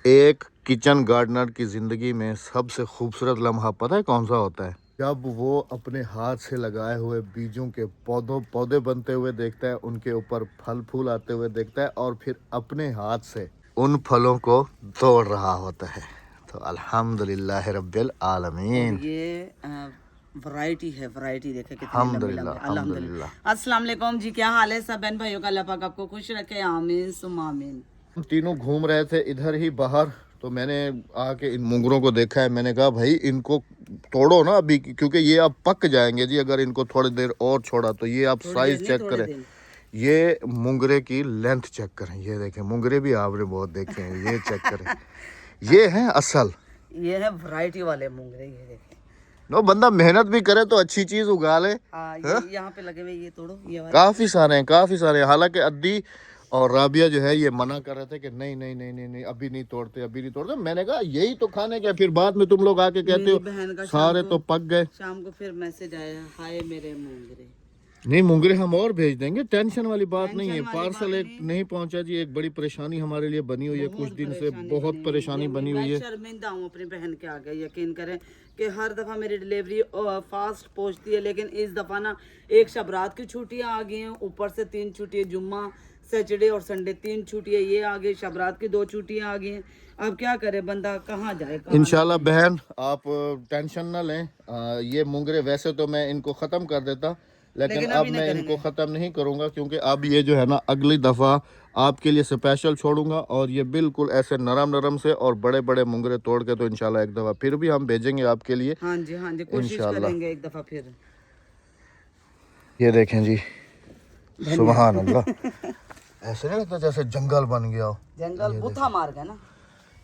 एक kitchen gardener की ज़िंदगी में सबसे खूबसूरत लम्हा पता है कौन सा होता है? जब वो अपने हाथ से लगाए हुए बीजों के पौधे बनते हुए देखता है, उनके ऊपर फल फूल आते हुए देखता है और फिर अपने हाथ से उन फलों को तोड़ रहा होता है। तो अल्हम्दुलिल्लाह रब्बिल और आलमीन। ये वैरायटी है, वैरायटी देखे कितने लंबे अल्हम्दुलिल्लाह लंबे। अल्हम्दुलिल्लाह। अल्हम्दुलिल्लाह। अस्सलाम वालेकुम जी, क्या हाल है सब बहन भाइयों का? अल्लाह पाक आपको खुश रखे, आमीन सुम आमीन। हम तीनों घूम रहे थे इधर ही बाहर, तो मैंने आके इन मुंगरों को देखा है। मैंने कहा भाई इनको तोड़ो ना अभी, क्योंकि ये अब पक जाएंगे जी अगर इनको थोड़ी देर और छोड़ा तो। ये आप थोड़ी देर साइज नहीं, चेक थोड़े करें, दिन। ये मुंगरे की लेंथ चेक करें। ये देखें, मुंगरे भी आपने बहुत देखे हैं, ये चेक करें। ये है असल। ये है वैरायटी वाले मूंगरे, ये देखे। नो, बंदा मेहनत भी करे तो अच्छी चीज उगा ले। हाँ, ये हाँ? यहाँ पे लगे हुए, ये तोड़ो ये वाले। काफी सारे हैं, काफी सारे हैं। हालांकि अद्दी और राबिया जो है ये मना कर रहे थे कि नहीं नहीं नहीं नहीं नहीं, अभी नहीं तोड़ते, अभी नहीं तोड़ते। मैंने कहा यही तो खाने के, फिर बाद में तुम लोग आके कहते मेरी हो बहन का सारे तो पक गए। शाम को फिर मैसेज आया, हाय मेरे मूंगरे। नहीं, मुंगरे हम और भेज देंगे, टेंशन वाली बात नहीं है। टेंशन वाली पार्सल बात एक नहीं, नहीं पहुंचा जी, एक बड़ी परेशानी हमारे लिए बनी हुई है, कुछ बहुत दिन से परेशानी बहुत बनी हुई परेशानी है। बनी मैं हुई है। शर्मिंदा हूँ अपनी बहन के आगे। यकीन करें कि हर दफ़ा मेरी डिलीवरी फास्ट पहुँचती है, लेकिन इस दफ़ा ना एक शब रात की छुट्टियाँ आ गई हैं, ऊपर से 3 छुट्टियाँ, जुम्मा सैटरडे और संडे 3 छुट्टियाँ ये आ गई, शब रात की 2 छुट्टियाँ आ गई हैं। अब क्या करे बंदा, कहाँ जाए कहाँ ना इंशाल्लाह जाए। बहन आप टेंशन ना लें। ये मुंगरे वैसे तो मैं इनको ख़त्म कर देता, लेकिन लेकिन अब अभी नहीं मैं इनको करेंगे। ख़त्म नहीं करूंगा, क्योंकि अब ये जो है ना अगली दफ़ा आपके लिए स्पेशल छोड़ूंगा। और ये बिल्कुल ऐसे नरम नरम से और बड़े बड़े मुंगरे तोड़ के तो इंशाल्लाह एक दफ़ा फिर भी हम भेजेंगे आपके लिए। हाँ जी, हाँ जी, कोशिश इंशाल्लाह। करेंगे एक दफ़ा फिर। ये देखें जी, धनिया सुबहान अल्लाह। ऐसे नहीं लगता जैसे जंगल बन गया हो। जंगल ये बुथा देखें, मार गया ना।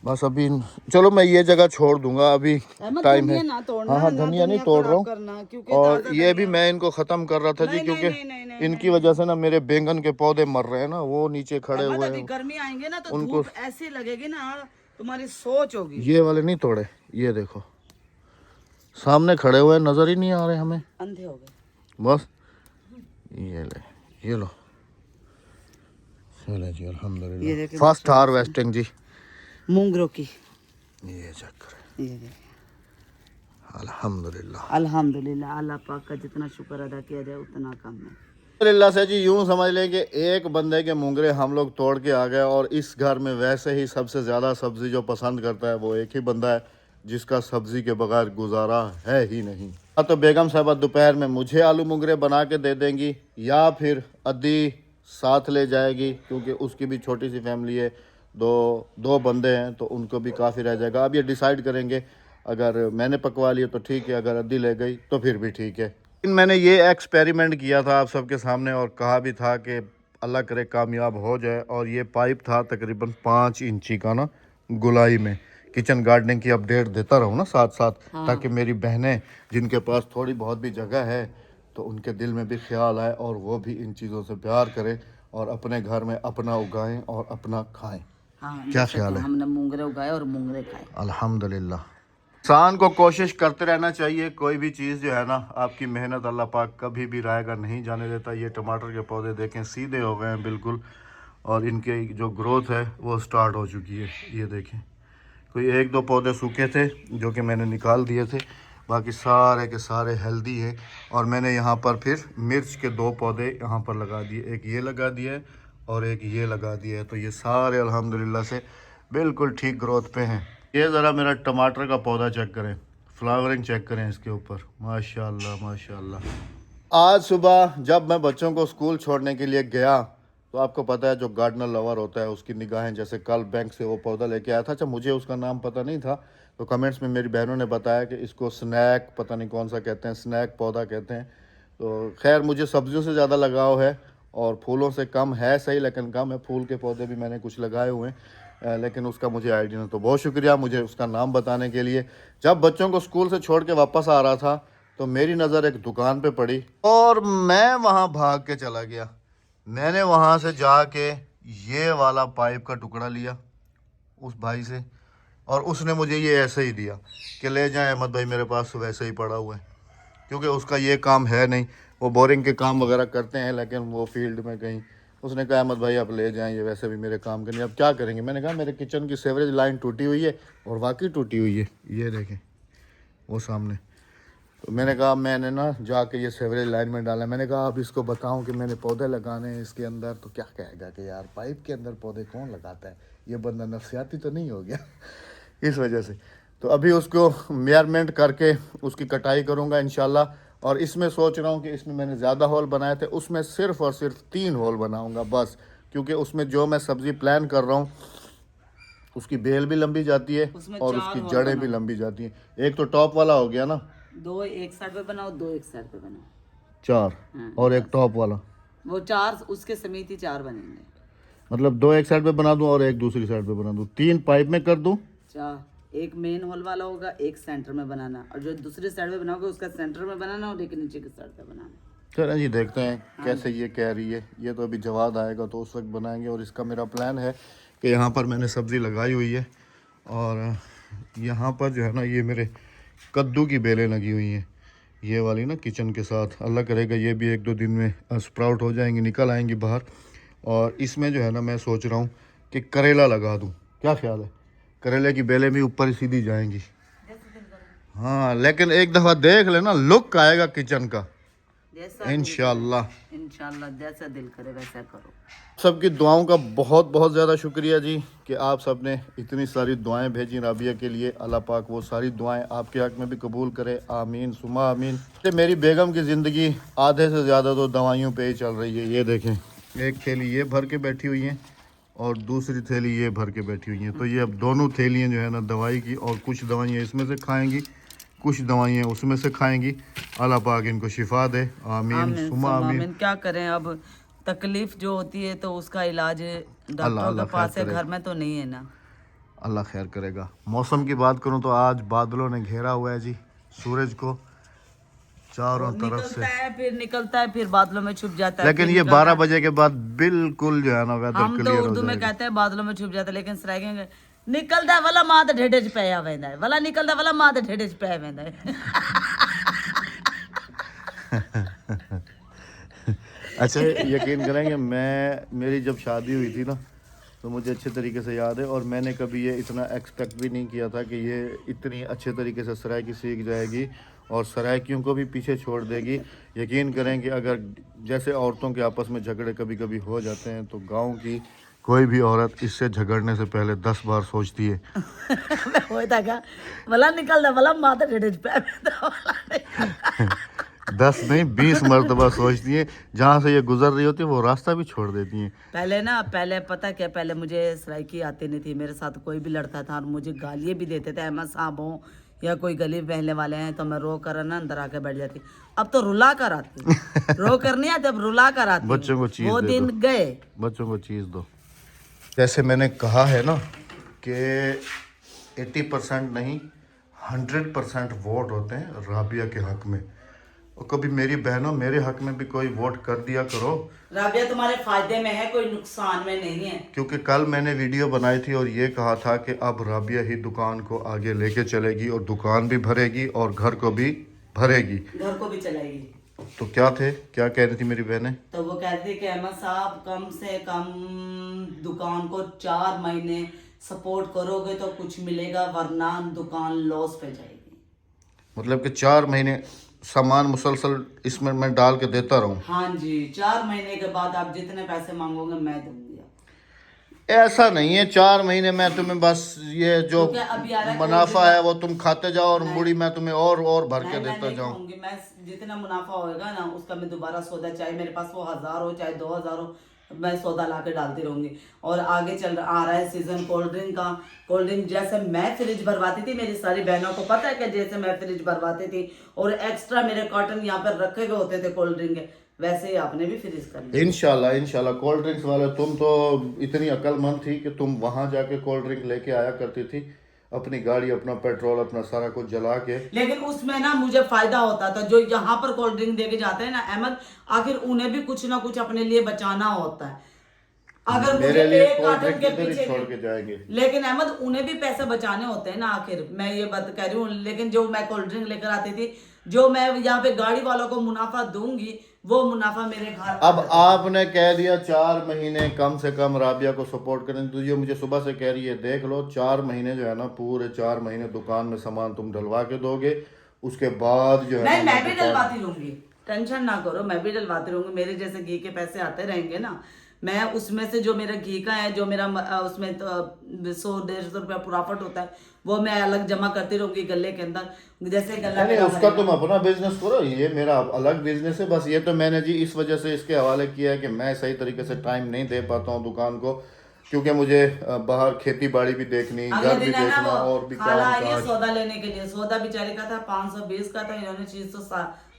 बस अभी चलो मैं ये जगह छोड़ दूंगा, अभी अहमद, टाइम है। धनिया ना हाँ तोड़ना, हाँ, ना धनिया नहीं धनिया तोड़ रहा खराब हूँ। करना, क्योंकि और ताज़ा ये भी धनिया। मैं इनको ख़त्म कर रहा था जी, नहीं नहीं क्योंकि नहीं नहीं नहीं नहीं इनकी नहीं। वजह से ना मेरे बैंगन के पौधे मर रहे हैं ना, वो नीचे खड़े अहमद, हुए अभी हैं गर्मी आएंगे ना तो उनको। धूप ऐसी लगेगी ना, तुम्हारी सोच होगी। ये वाले नहीं तोड़े, ये देखो सामने खड़े हुए हैं, नज़र ही नहीं आ रहे हमें। अंधे हो गए। बस ये ले, ये लो। चले जी, ये अल्हम्दुलिल्लाह। देखे फर्स्ट माशाल्लाह से हार्वेस्टिंग जी। मूंगरों की। ये चेक करें, ये देखे। अल्हम्दुलिल्लाह। अल्हम्दुलिल्लाह, अल्लाह पाक का जितना शुक्र अदा किया जाए उतना कम है। अल्हम्दुलिल्लाह से जी, यूं समझ लें कि एक बंदे के मुंगरे हम लोग तोड़ के आ गए। और इस घर में वैसे ही सबसे ज़्यादा सब्ज़ी जो पसंद करता है वो एक ही बंदा है, जिसका सब्ज़ी के बगैर गुजारा है ही नहीं। या तो बेगम साहबा दोपहर में मुझे आलू मुंगरे बना के दे देंगी, या फिर अद्दी साथ ले जाएगी, क्योंकि उसकी भी छोटी सी फैमिली है, दो दो बंदे हैं, तो उनको भी काफ़ी रह जाएगा। अब ये डिसाइड करेंगे, अगर मैंने पकवा लिया तो ठीक है, अगर अद्दी ले गई तो फिर भी ठीक है। लेकिन मैंने ये एक्सपेरिमेंट किया था आप सबके सामने, और कहा भी था कि अल्लाह करे कामयाब हो जाए। और ये पाइप था तकरीबन 5 इंची का ना, गुलाई में। किचन गार्डनिंग की अपडेट देता रहूँ ना साथ साथ, ताकि मेरी बहनें जिनके पास थोड़ी बहुत भी जगह है तो उनके दिल में भी ख्याल आए और वो भी इन चीज़ों से प्यार करें और अपने घर में अपना उगाएं और अपना खाएं। हाँ, क्या जैसा ख्याल कि है? हमने मूंगरे उगाए और मूंगरे खाए। अल्हम्दुलिल्लाह। इंसान को कोशिश करते रहना चाहिए। कोई भी चीज़ जो है ना, आपकी मेहनत अल्लाह पाक कभी भी रायगा नहीं जाने देता। ये टमाटर के पौधे देखें, सीधे हो गए हैं बिल्कुल, और इनके जो ग्रोथ है वो स्टार्ट हो चुकी है। ये देखें, कोई एक दो पौधे सूखे थे जो कि मैंने निकाल दिए थे, बाकी सारे के सारे हेल्दी हैं। और मैंने यहाँ पर फिर मिर्च के 2 पौधे यहाँ पर लगा दिए, एक ये लगा दिया है और एक ये लगा दिया है। तो ये सारे अल्हम्दुलिल्लाह से बिल्कुल ठीक ग्रोथ पे हैं। ये ज़रा मेरा टमाटर का पौधा चेक करें, फ्लावरिंग चेक करें इसके ऊपर, माशाल्लाह माशाल्लाह। आज सुबह जब मैं बच्चों को स्कूल छोड़ने के लिए गया, तो आपको पता है जो गार्डनर लवर होता है उसकी निगाहें, जैसे कल बैंक से वो पौधा लेके आया था। अच्छा, मुझे उसका नाम पता नहीं था, तो कमेंट्स में मेरी बहनों ने बताया कि इसको स्नैक पता नहीं कौन सा कहते हैं, स्नैक पौधा कहते हैं। तो खैर, मुझे सब्जियों से ज़्यादा लगाव है और फूलों से कम है, सही लेकिन कम है। फूल के पौधे भी मैंने कुछ लगाए हुए हैं, लेकिन उसका मुझे आइडिया नहीं। तो बहुत शुक्रिया मुझे उसका नाम बताने के लिए। जब बच्चों को स्कूल से छोड़ के वापस आ रहा था तो मेरी नज़र एक दुकान पे पड़ी और मैं वहाँ भाग के चला गया। मैंने वहाँ से जाके ये वाला पाइप का टुकड़ा लिया उस भाई से, और उसने मुझे ये ऐसे ही दिया कि ले जाएं अहमद भाई, मेरे पास वैसे ही पड़ा हुआ है। क्योंकि उसका ये काम है नहीं, वो बोरिंग के काम वगैरह करते हैं, लेकिन वो फील्ड में कहीं उसने कहा अहमद भाई आप ले जाएं, ये वैसे भी मेरे काम करनी, अब क्या करेंगे। मैंने कहा मेरे किचन की सेवरेज लाइन टूटी हुई है, और वाकई टूटी हुई है, ये देखें वो सामने। तो मैंने कहा मैंने ना जाके ये सेवरेज लाइन में डाला। मैंने कहा अब इसको बताऊं कि मैंने पौधे लगाने हैं इसके अंदर, तो क्या कहेगा कि यार पाइप के अंदर पौधे कौन लगाता है, ये बंदा नफसियाती तो नहीं हो गया इस वजह से। तो अभी उसको मेजरमेंट करके उसकी कटाई करूँगा इंशाल्लाह। और इसमें सोच रहा हूँ कि इसमें मैंने ज़्यादा होल बनाए थे, उसमें सिर्फ़ और सिर्फ 3 होल बनाऊँगा बस, क्योंकि उसमें जो मैं सब्ज़ी प्लान कर रहा हूँ उसकी बेल भी लंबी जाती है उसमें और 4 उसकी होल जड़ें भी लंबी जाती हैं। एक तो टॉप वाला हो गया ना, 2 एक साइड पे बनाओ, 2 एक साइड पे बनाओ, 4 और एक टॉप वाला, वो 4 उसके समेत ही 4 बनेंगे। मतलब 2 एक साइड पे बना दूं और एक दूसरी साइड पे बना दूं, 3 पाइप में कर दूं। 4, एक मेन होल वाला होगा, एक सेंटर में बनाना, और जो दूसरी साइड पे बनाओगे उसका सेंटर में बनाना और एक नीचे की साइड पे बनाना। चलें जी देखते हैं कैसे ये कह रही है। ये तो अभी जवाब आएगा तो उस वक्त बनाएंगे। और इसका मेरा प्लान है कि यहाँ पर मैंने सब्ज़ी लगाई हुई है, और यहाँ पर जो है ना ये मेरे कद्दू की बेलें लगी हुई हैं, ये वाली ना किचन के साथ। अल्लाह करेगा ये भी 1-2 दिन में स्प्राउट हो जाएंगी, निकल आएंगी बाहर। और इसमें जो है ना मैं सोच रहा हूँ कि करेला लगा दूँ, क्या ख्याल है? करेले की बेलें भी ऊपर ही सीधी जाएंगी। हाँ लेकिन एक दफ़ा देख लेना लुक आएगा किचन का इंशाल्लाह। जैसा दिल करे वैसा करो। सबकी दुआओं का बहुत बहुत ज़्यादा शुक्रिया जी कि आप सब ने इतनी सारी दुआएं भेजी राबिया के लिए। अल्लाह पाक वो सारी दुआएं आपके हक़ में भी कबूल करे, आमीन सुमा आमीन। मेरी बेगम की ज़िंदगी आधे से ज़्यादा तो दवाइयों पे ही चल रही है। ये देखें, एक थैली ये भर के बैठी हुई हैं और दूसरी थैली ये भर के बैठी हुई हैं। तो ये अब दोनों थैलियाँ जो है ना दवाई की, और कुछ दवाइयाँ इसमें से खाएँगी, कुछ दवाइयाँ उसमें से खाएंगी। अल्लाह पाक इनको शिफा दे, आमीन सुमा आमीन। क्या करें, अब तकलीफ जो होती है तो उसका इलाज डॉक्टरों के पास है, घर में तो नहीं है ना। अल्लाह खैर करेगा। मौसम की बात करूं तो आज बादलों ने घेरा हुआ है जी सूरज को चारों तरफ से, फिर निकलता है, फिर बादलों में छुप जाता है। लेकिन ये 12 बजे के बाद बिल्कुल जो है ना वेदर हम तो क्लियर हो उर्दू में जाएगा। कहते हैं बादलों में छुप जाता है, लेकिन सराय निकलता वाला मां तो ढेडे च पया वेंदा है, वाला निकलता वाला मां तो ढेडे च पया वेंदा है। अच्छा यकीन करेंगे, मेरी जब शादी हुई थी ना तो मुझे अच्छे तरीके से याद है, और मैंने कभी ये इतना एक्सपेक्ट भी नहीं किया था कि ये इतनी अच्छे तरीके से सराइकी सीख जाएगी और सराइकियों को भी पीछे छोड़ देगी। यकीन करें कि अगर जैसे औरतों के आपस में झगड़े कभी कभी हो जाते हैं तो गांव की कोई भी औरत इससे झगड़ने से पहले 10 बार सोचती है। वाला निकलता वाला मां तो ढेडे च पया वेंदा वाला 10 नहीं 20 मरतबा सोचती हैं। जहाँ से ये गुजर रही होती है वो रास्ता भी छोड़ देती हैं। पहले पता क्या, पहले मुझे सराइकी आती नहीं थी, मेरे साथ कोई भी लड़ता था और मुझे गालियाँ भी देते थे, अहमद साहब हो या कोई गली बहने वाले हैं, तो मैं रो कर ना अंदर आके बैठ जाती। अब तो रुला कर आती रो कर नहीं आती, अब रुला कर आती। बच्चों को चीज वो दे दिन दो, गए। बच्चों को चीज़ दो। जैसे मैंने कहा है ना कि 80% नहीं 100% वोट होते हैं राबिया के हक में, और कभी मेरी बहनों मेरे हक में भी कोई वोट कर दिया करो। राबिया तुम्हारे फायदे में है, कोई नुकसान में नहीं है। क्योंकि कल मैंने वीडियो बनाई थी और ये कहा था कि अब राबिया ही दुकान को आगे लेके चलेगी, और दुकान भी भरेगी और घर को भी भरेगी, घर को भी चलाएगी। तो क्या कह रही थी मेरी बहनें? तो वो कहती कि अहमद साहब कम से कम दुकान को 4 महीने सपोर्ट करोगे तो कुछ मिलेगा, वरना दुकान लॉस पे जाएगी। मतलब कि 4 महीने सामान मुसलसल इसमें मैं डाल के देता रहूं? हाँ जी, 4 महीने के बाद आप जितने पैसे मांगोगे मैं दूंगी। ऐसा नहीं है 4 महीने मैं तुम्हें बस ये जो मुनाफा है वो तुम खाते जाओ और मुड़ी मैं तुम्हें और भर के देता जाऊं। मैं जितना मुनाफा होएगा ना उसका मैं दोबारा सौदा, चाहे मेरे पास वो 1000 हो चाहे 2000 हो, मैं सौदा ला के डालती रहूंगी। और आगे आ रहा है सीजन कोल्ड ड्रिंक का। कोल्ड ड्रिंक जैसे मैं फ्रिज भरवाती थी, मेरी सारी बहनों को पता है कि जैसे मैं फ्रिज भरवाती थी और एक्स्ट्रा मेरे कॉटन यहाँ पर रखे हुए होते थे कोल्ड ड्रिंक के, वैसे ही आपने भी फ्रिज कर लिया। इंशाल्लाह कोल्ड ड्रिंक्स वाले तुम तो इतनी अक्लमंद थी कि तुम वहां जाके कोल्ड ड्रिंक लेके आया करती थी, अपनी गाड़ी अपना पेट्रोल अपना सारा कुछ जला के। लेकिन उसमें ना मुझे फायदा होता था, जो यहाँ पर कोल्ड ड्रिंक देके जाते हैं ना अहमद, आखिर उन्हें भी कुछ ना कुछ अपने लिए बचाना होता है। अगर मुझे मेरे लिए एक कोल्ड कार्टन ड्रिंक के किधर ही पीछे छोड़ के जाएंगे। लेकिन अहमद उन्हें भी पैसे बचाने होते हैं ना, आखिर मैं ये बात कह रही हूँ। लेकिन जो मैं कोल्ड ड्रिंक लेकर आती थी, जो मैं यहाँ पे गाड़ी वालों को मुनाफा दूंगी, वो मुनाफा मेरे घर आ अब जाता है। आपने कह दिया 4 महीने कम से कम राबिया को सपोर्ट करें, तो ये मुझे सुबह से कह रही है देख लो 4 महीने जो है ना, पूरे 4 महीने दुकान में सामान तुम डलवा के दोगे, उसके बाद जो है नहीं, ना मैं भी दुकान। डलवाती रहूंगी, टेंशन ना करो, मैं भी डलवाती रहूंगी। मेरे जैसे घी के पैसे आते रहेंगे ना, मैं उसमें से जो मेरा घी का है, जो मेरा उसमें तो 100-150 रुपया प्रॉफिट होता है, वो मैं अलग जमा करती रहूंगी गले के अंदर, जैसे गला नहीं मेरा उसका भरेगा। तुम अपना बिजनेस करो, ये मेरा अलग बिजनेस है। बस ये तो मैंने जी इस वजह से इसके हवाले किया है कि मैं सही तरीके से टाइम नहीं दे पाता हूँ दुकान को, क्योंकि मुझे बाहर खेती बाड़ी भी देखनी, अगले घर भी दिन है ना देखना, वो और भी खाला काम आई है काज। सौदा लेने के लिए, सौदा बेचारे का था 520 का था, इन्होंने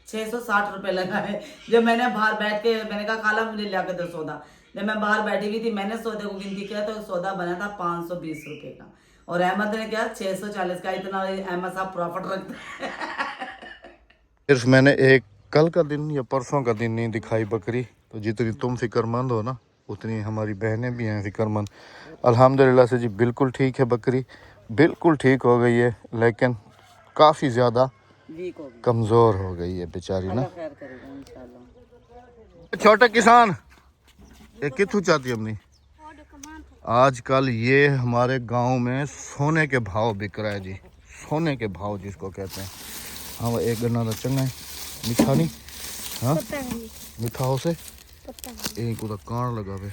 660 रुपए लगाए। जब मैंने बाहर बैठ के मैंने कहा खाला मुझे लिया के दो सौदा, जब मैं बाहर बैठी हुई थी मैंने सौदे को गिनती किया तो सौदा बना था 520 रुपए का, और अहमद ने क्या 640 का। इतना अहमद साहब प्रॉफिट रखते हैं। सिर्फ मैंने एक कल का दिन या परसों का दिन नहीं दिखाई बकरी, तो जितनी तुम फिक्रमंद हो ना, उतनी हमारी बहनें भी हैं फिक्रमंद। अल्हम्दुलिल्लाह से जी बिल्कुल ठीक है बकरी, बिल्कुल ठीक हो गई है, लेकिन काफ़ी ज़्यादा वीक हो गई, कमज़ोर हो गई है बेचारी ना। अल्लाह खैर करेगा इंशाल्लाह। छोटे किसान ये कितू चाहती हमने आजकल, ये हमारे गांव में सोने के भाव बिक रहा है जी, सोने के भाव जिसको कहते हैं। हाँ वो एक गन्ना तो चंगा है, मीठा नहीं, हाँ मीठा हो से एक उधर कान लगा वे,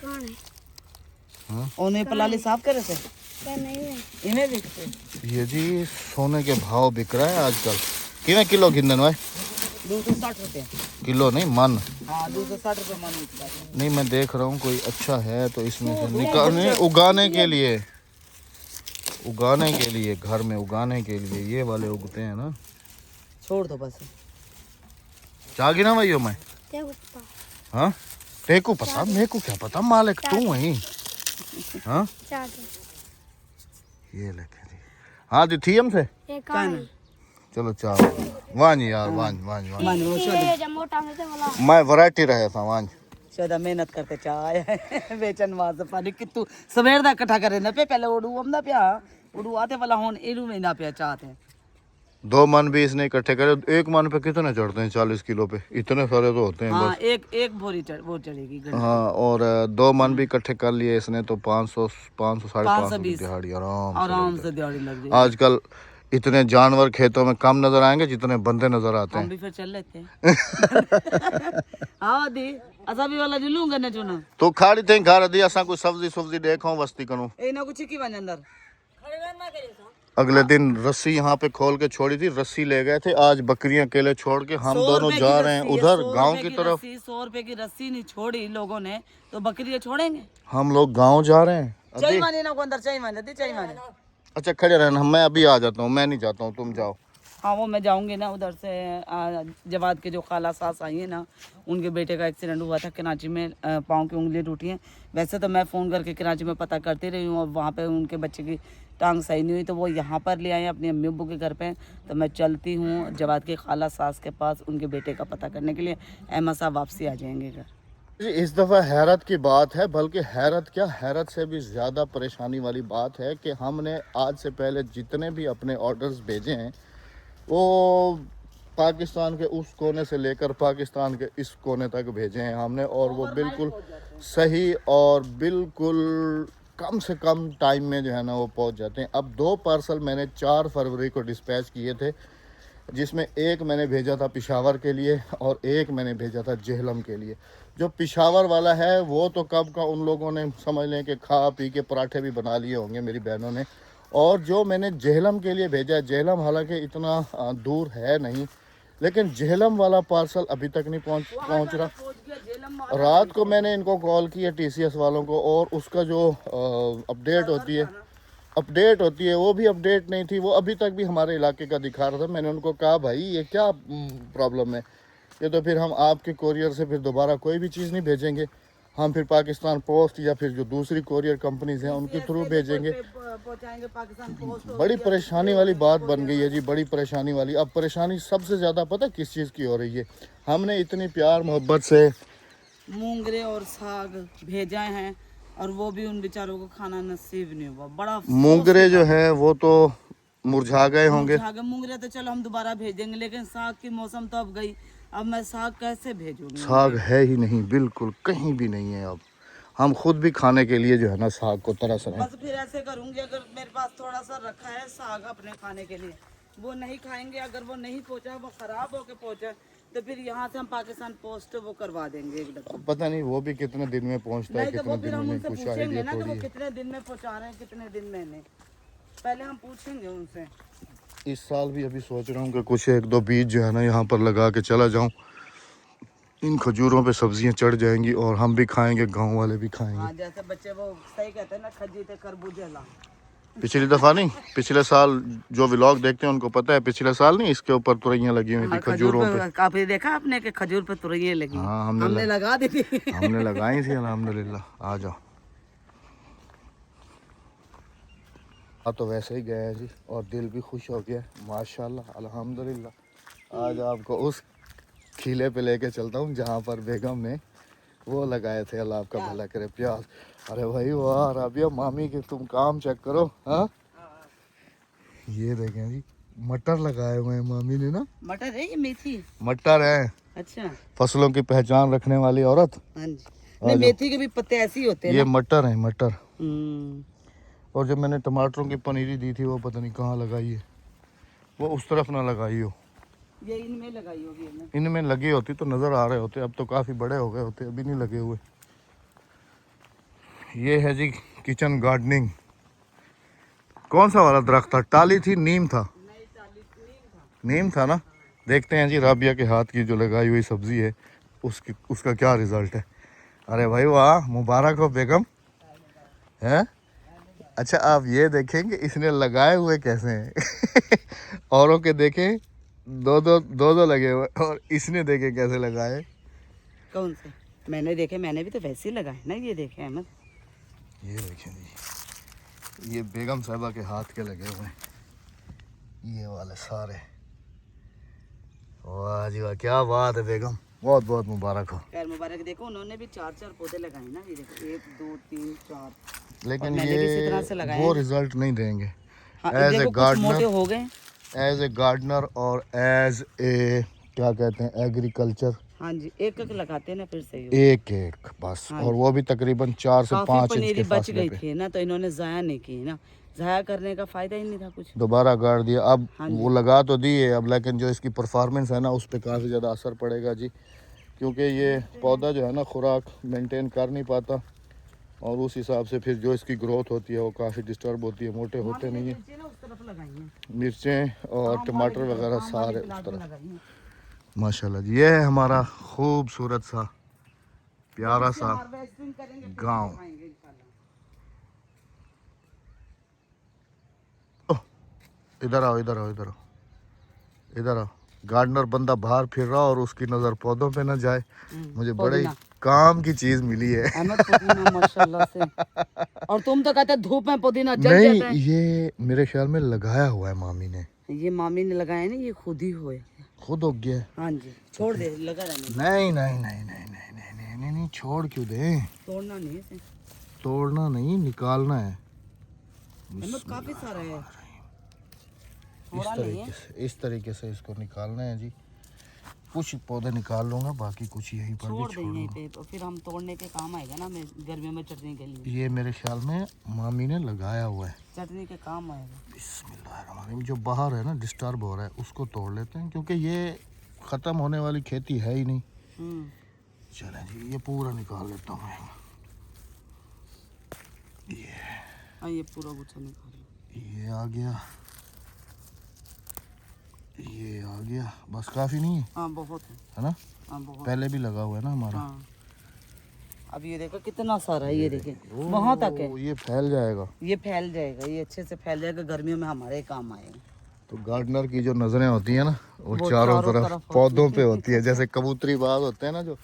हाँ उन्हें पलाली साफ करे से इन्हें देखते ये जी सोने के भाव बिक रहा है आजकल। कितने किलो गिंदन भाई? 260 रुपए किलो नहीं मन, हाँ 260 रुपए मन बिकता है। नहीं मैं देख रहा हूँ कोई अच्छा है तो इसमें से निकालने, उगाने के लिए, उगाने के लिए, घर में उगाने के लिए ये वाले उगते हैं ना। छोड़ दो बस। जागी ना भाई मैं, हाँ तेको पता, मेरे को क्या पता, मालिक तू वही, हाँ ये लेके दी, हाँ दी थी हमसे, चलो चार वांज यार, वांज वांज वांज मैं वैरायटी रहे था वांज। शोदा मेहनत करते चाय बेचन वाज पानी कितु सवेर दा इकट्ठा करे ना पे पहले ओडू हमदा पिया ओडू आते वाला हुन एडू में ना पिया चाहते 2 मन भी इसने इकट्ठे करे, 1 मन पे कितने चढ़ते हैं? 40 किलो पे इतने सारे तो होते हैं हाँ, बस। एक भोरी वो चढ़ेगी गंढी। हाँ और 2 मन भी इकट्ठे कर लिए इसने तो 500 साढ़े 500 की 520 दिहाड़ी आराम से दिहाड़ी लग जाएगी। आजकल इतने जानवर खेतों में कम नजर आएंगे जितने बंदे नजर आते हम हैं। भी फिर चल लेते हैं। हाँ दी असा भी वाला जुलूं गने चुना तो खाड़ी थे घर दी असा कोई सब्जी देखो वस्ती करूं। ए ना कुछ की बन अंदर अगले दिन रस्सी यहाँ पे खोल के छोड़ी थी, रस्सी ले गए थे, आज बकरियां अकेले छोड़ के हम 100 दोनों रुपए की जा रहे हैं रस्सी है, उधर 100 गांव रुपए की तरफ। 100 रुपए की रस्सी नहीं छोड़ी लोगों ने तो बकरी छोड़ेंगे। हम लोग गांव जा रहे हैं चाय अभी। माने ना को अंदर चाय माने दी चाय माने। अच्छा खड़े रहना, मैं अभी आ जाता हूँ, मैं नहीं जाता हूँ, तुम जाओ। हाँ वो मैं जाऊंगी ना उधर से। जवाद के जो खाला सास आई है ना, उनके बेटे का एक्सीडेंट हुआ था कराची में, पाँव की उंगली टूटी है। वैसे तो मैं फ़ोन करके कराची में पता करती रही हूँ और वहाँ पे उनके बच्चे की टांग सही नहीं हुई तो वो यहाँ पर ले आए अपनी अम्मी अब्बू के घर पे। तो मैं चलती हूँ जवाद के खाला सास के पास उनके बेटे का पता करने के लिए। अहमद साहब वापसी आ जाएंगे घर। इस दफ़ा हैरत की बात है, बल्कि हैरत क्या, हैरत से भी ज़्यादा परेशानी वाली बात है कि हमने आज से पहले जितने भी अपने ऑर्डर्स भेजे हैं वो पाकिस्तान के उस कोने से लेकर पाकिस्तान के इस कोने तक भेजे हैं हमने, और वो बिल्कुल सही और बिल्कुल कम से कम टाइम में जो है ना वो पहुंच जाते हैं। अब 2 पार्सल मैंने 4 फरवरी को डिस्पैच किए थे, जिसमें एक मैंने भेजा था पिशावर के लिए और एक मैंने भेजा था जेहलम के लिए। जो पिशावर वाला है वो तो कब का उन लोगों ने समझ लें कि खा पी के पराठे भी बना लिए होंगे मेरी बहनों ने। और जो मैंने जेहलम के लिए भेजा है, जेहलम हालांकि इतना दूर है नहीं, लेकिन जेहलम वाला पार्सल अभी तक नहीं पहुंच रहा। रात को मैंने इनको कॉल किया TCS वालों को, और उसका जो अपडेट होती है वो भी अपडेट नहीं थी, वो अभी तक भी हमारे इलाके का दिखा रहा था। मैंने उनको कहा भाई ये क्या प्रॉब्लम है, ये तो फिर हम आपके कोरियर से फिर दोबारा कोई भी चीज़ नहीं भेजेंगे, हम फिर पाकिस्तान पोस्ट या फिर जो दूसरी कोरियर कंपनीज हैं उनके थ्रू भेजेंगे। बड़ी परेशानी वाली बात बन गई है जी, बड़ी परेशानी वाली। अब परेशानी सबसे ज़्यादा पता किस चीज़ की हो रही है, हमने इतनी प्यार मोहब्बत से मूंगरे और साग भेजा हैं और वो भी उन बेचारों को खाना नसीब नहीं हुआ। बड़ा अफसोस मूंगरे जो हुआ। है वो तो मुरझा गए होंगे। मुरझा मूंगरे तो चलो हम दोबारा भेजेंगे, लेकिन साग की मौसम तो अब गई। अब मैं साग कैसे भेजूंगी साग उनके? है ही नहीं, बिल्कुल कहीं भी नहीं है। अब हम खुद भी खाने के लिए जो है ना साग को तरस रहे हैं। बस फिर ऐसे करूंगी, अगर मेरे पास थोड़ा सा रखा है साग अपने खाने के लिए, वो नहीं खाएंगे, अगर वो नहीं पहुंचा, वो खराब होके पहुंचा, तो फिर यहाँ से हम पाकिस्तान पोस्ट वो करवा देंगे एक डब्बा। पता नहीं वो भी कितने दिन में पहुंचता है, नहीं तो कितने वो फिर दिन में हम नहीं, उनसे कुछ पूछेंगे आइडिया ना कि थोड़ी वो है। कितने दिन में पहुंचा रहे हैं, कितने दिन में नहीं। पहले हम पूछेंगे उनसे। इस साल भी अभी सोच रहा हूँ कि कुछ एक दो बीज जो है ना यहाँ पर लगा के चला जाऊँ। इन खजूरों पे सब्जियाँ चढ़ जाएंगी और हम भी खाएंगे, गांव वाले भी खाएंगे। हाँ, जैसे बच्चे वो सही कहते हैं ना, खजीते खरबूजे ला। पिछली दफ़ा नहीं, पिछले साल जो व्लॉग देखते हैं उनको पता है, पिछले साल नहीं इसके ऊपर तुरैयां लगी हुई थी हाँ, खजूर खजूरों पे। पे काफी देखा आपने कि खजूर पे तुरैयां लगी। हाँ हमने लगा दी थी। हमने लगाई थी अल्हम्दुलिल्लाह। आ जाओ। हाँ तो वैसे ही गए हैं जी और दिल भी खुश हो गया माशाल्लाह अल्हम्दुलिल्लाह। आज आपको उस खीले पे लेके चलता हूँ जहाँ पर बेगम ने वो लगाए थे, अल्लाह आपका भला करे, प्याज। अरे भाई वाह राबिया मामी के तुम काम चेक करो। हाँ ये देखें जी, मटर लगाए हुए हैं मामी ने ना। मटर है ये मेथी? मटर है, अच्छा। फसलों की पहचान रखने वाली औरत। हाँ जी। नहीं, मेथी के भी पत्ते ऐसे ही होते हैं ये ना। मटर है, मटर। हम्म। और जब मैंने टमाटरों की पनीरी दी थी वो पता नहीं कहाँ लगाई है, वो उस तरफ ना लगाई हो। ये इनमें लगाई होगी हमने। इनमें लगी होती तो नज़र आ रहे होते, अब तो काफ़ी बड़े हो गए होते, अभी नहीं लगे हुए। ये है जी किचन गार्डनिंग। कौन सा वाला दरख्त था, टाली थी, नीम था? नहीं, 40 नीम था। नीम था ना। देखते हैं जी राबिया के हाथ की जो लगाई हुई सब्ज़ी है उसका क्या रिज़ल्ट है। अरे भाई वाह, मुबारक हो बेगम। हैं? अच्छा आप ये देखेंगे इसने लगाए हुए कैसे हैं। औरों के देखें दो लगे हुए और इसने देखे कैसे लगाए। कौन से? मैंने देखे, मैंने भी तो वैसे ही लगाए ना। ये देखे अहमद, ये देखें जी, ये बेगम साहबा के हाथ के लगे हुए हैं ये वाले सारे। वाह जी वाह, क्या बात है बेगम, बहुत बहुत मुबारक हो। खैर मुबारक। देखो उन्होंने भी 4 पोधे लगाए ना। ये देखो 1 2 3 4। लेकिन मैंने भी इसी तरह से ये लगाए वो हैं। रिजल्ट नहीं देंगे हाँ, एज ए देखो कुछ गार्डनर, मोटे हो गए। एज ए गार्डनर और एज ए क्या कहते हैं एग्रीकल्चर। हाँ जी, एक एक लगाते हैं ना फिर सही हो। एक एक बस, हाँ और जी। वो भी तकरीबन 4 से काफी 5 इंच के पनीरी बच फासले गई पे। थी ना, तो इन्होंने जाया नहीं की ना। जाया करने का फायदा ही नहीं था कुछ। दोबारा गाड़ दिया। अब हाँ वो जी। लगा तो दिए अब, लेकिन जो इसकी परफॉर्मेंस है ना उस पर काफ़ी ज़्यादा असर पड़ेगा जी, क्योंकि ये पौधा जो है ना खुराक मेंटेन कर नहीं पाता और उस हिसाब से फिर जो इसकी ग्रोथ होती है वो काफ़ी डिस्टर्ब होती है, मोटे होते नहीं हैं। मिर्चें ना उस तरफ लगाई हैं। मिर्चें और आम टमाटर वाली वगैरह आम वाली सारे उस प्लाट में तरफ। लगाई हैं। माशाल्लाह जी, ये है हमारा खूबसूरत सा प्यारा सा हार्वेस्टिंग करेंगे फिर गांव। दिखाएंगे इंशाल्लाह। इधर आओ इधर आओ इधर आओ इधर आओ। गार्डनर बंदा बाहर फिर रहा और उसकी नज़र पौधों पे ना जाए। मुझे बड़े ही पुदीना। काम की चीज़ मिली है। अहमद पुदीना माशाल्लाह से। और तुम तो कहते धूप में पुदीना जल नहीं, जाता है। ये मेरे ख्याल में लगाया हुआ है मामी ने। ये मामी ने लगाया ना, ये खुद ही हुए। खुद हो गया है। हाँ जी, छोड़ दे, लगा रहने। नहीं नहीं नहीं नहीं नहीं नहीं नहीं नहीं नहीं, छोड़ क्यों दें, तोड़ना नहीं है इसे। तोड़ना नहीं, निकालना है। अहमद काफी सारा है। इस तरीके से इसको निकालना है जी। कुछ पौधे निकाल लूँगा, बाकी कुछ यहीं पर भी छोड़ छोड़ देंगे दूँगा। पे, तो फिर हम तोड़ने के काम आएगा ना, मैं गर्मियों में चटनी के लिए। ये मेरे ख्याल में मामी ने लगाया हुआ है। चटनी के काम आएगा। बिस्मिल्लाहिर्रहमानिर्रहीम। जो बाहर है ना डिस्टर्ब हो रहा है उसको तोड़ लेते हैं, क्योंकि ये ख़त्म होने वाली खेती है ही नहीं। चलें जी, ये पूरा निकाल लेता हूँ मैं। हाँ, ये पूरा गुच्छा निकाल लो। ये आ गया, ये आ गया, बस काफ़ी नहीं है? हाँ बहुत है ना, हाँ बहुत। पहले भी लगा हुआ है ना हमारा। हाँ, अब ये देखो कितना सारा है। ये देखिए वहाँ तक है। ये फैल जाएगा, ये फैल जाएगा, ये अच्छे से फैल जाएगा, गर्मियों में हमारे काम आएगा। तो गार्डनर की जो नज़रें होती हैं ना वो वो चारों चारों तरफ तरफ पौधों पे होती है। जैसे कबूतरी बाज होते हैं ना, जो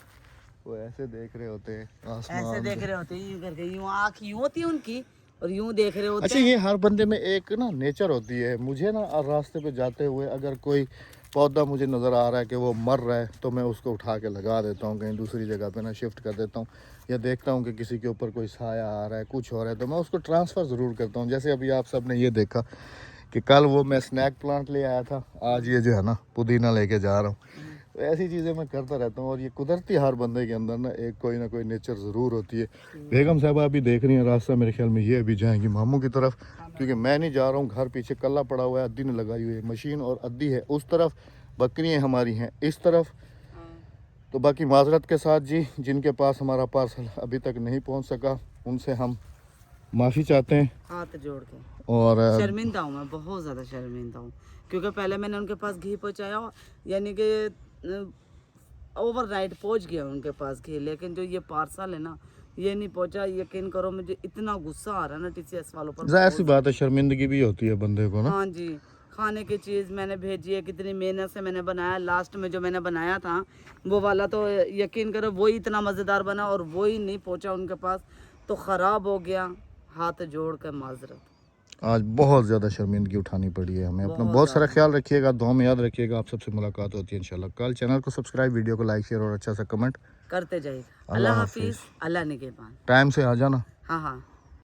वो ऐसे देख रहे होते हैं ऐसे आसमान देख पे। रहे होते हैं, यूं करके, यूं आँख यूं होती है उनकी और यूं देख रहे होते अच्छा, हैं। ये हर बंदे में एक ना नेचर होती है। मुझे ना रास्ते पे जाते हुए अगर कोई पौधा मुझे नज़र आ रहा है कि वो मर रहा है तो मैं उसको उठा के लगा देता हूँ कहीं दूसरी जगह पे ना शिफ्ट कर देता हूँ, या देखता हूँ कि किसी के ऊपर कोई साया आ रहा है, कुछ हो रहा है, तो मैं उसको ट्रांसफ़र ज़रूर करता हूँ। जैसे अभी आप सब ने ये देखा कि कल वो मैं स्नैक प्लांट ले आया था, आज ये जो है ना पुदीना लेके जा रहा हूँ। तो ऐसी चीज़ें मैं करता रहता हूँ, और ये कुदरती हर बंदे के अंदर ना एक कोई ना कोई नेचर ज़रूर होती है। बेगम साहब अभी देख रही हैं रास्ता, मेरे ख्याल में ये अभी जाएंगी मामू की तरफ, क्योंकि मैं नहीं जा रहा हूँ। घर पीछे कल्ला पड़ा हुआ है, अद्दी ने लगाई हुई है मशीन, और अद्दी है उस तरफ, बकरियाँ हमारी हैं इस तरफ। तो बाकी माजरत के साथ जी, जिनके पास हमारा पार्सल अभी तक नहीं पहुँच सका उनसे हम माफ़ी चाहते हैं, हाथ जोड़ के। और शर्मिंदा हूँ मैं, बहुत ज़्यादा शर्मिंदा हूँ, क्योंकि पहले मैंने उनके पास घी पहुँचाया, यानी कि ओवरनाइट पहुँच गया उनके पास घी, लेकिन जो ये पार्सल है ना ये नहीं पहुँचा। यकीन करो मुझे इतना गुस्सा आ रहा है ना TCS वालों पर। जाहिर सी बात है, शर्मिंदगी भी होती है बंदे को ना। हाँ जी, खाने की चीज़ मैंने भेजी है, कितनी मेहनत से मैंने बनाया। लास्ट में जो मैंने बनाया था वो वाला तो यकीन करो वही इतना मज़ेदार बना, और वही नहीं पहुँचा उनके पास, तो ख़राब हो गया। हाथ जोड़ कर माजरत। आज बहुत ज़्यादा शर्मिंदगी उठानी पड़ी है हमें। अपना बहुत सारा ख्याल रखिएगा, दुआ में याद रखिएगा। आप सबसे मुलाकात होती है इंशाल्लाह कल। चैनल को सब्सक्राइब, वीडियो को लाइक, शेयर और अच्छा सा कमेंट करते जाइए। अल्लाह अल्लाह हाफिज़। हाफिज़, अल्लाह निगहबान। टाइम से आ जाना। हाँ हाँ।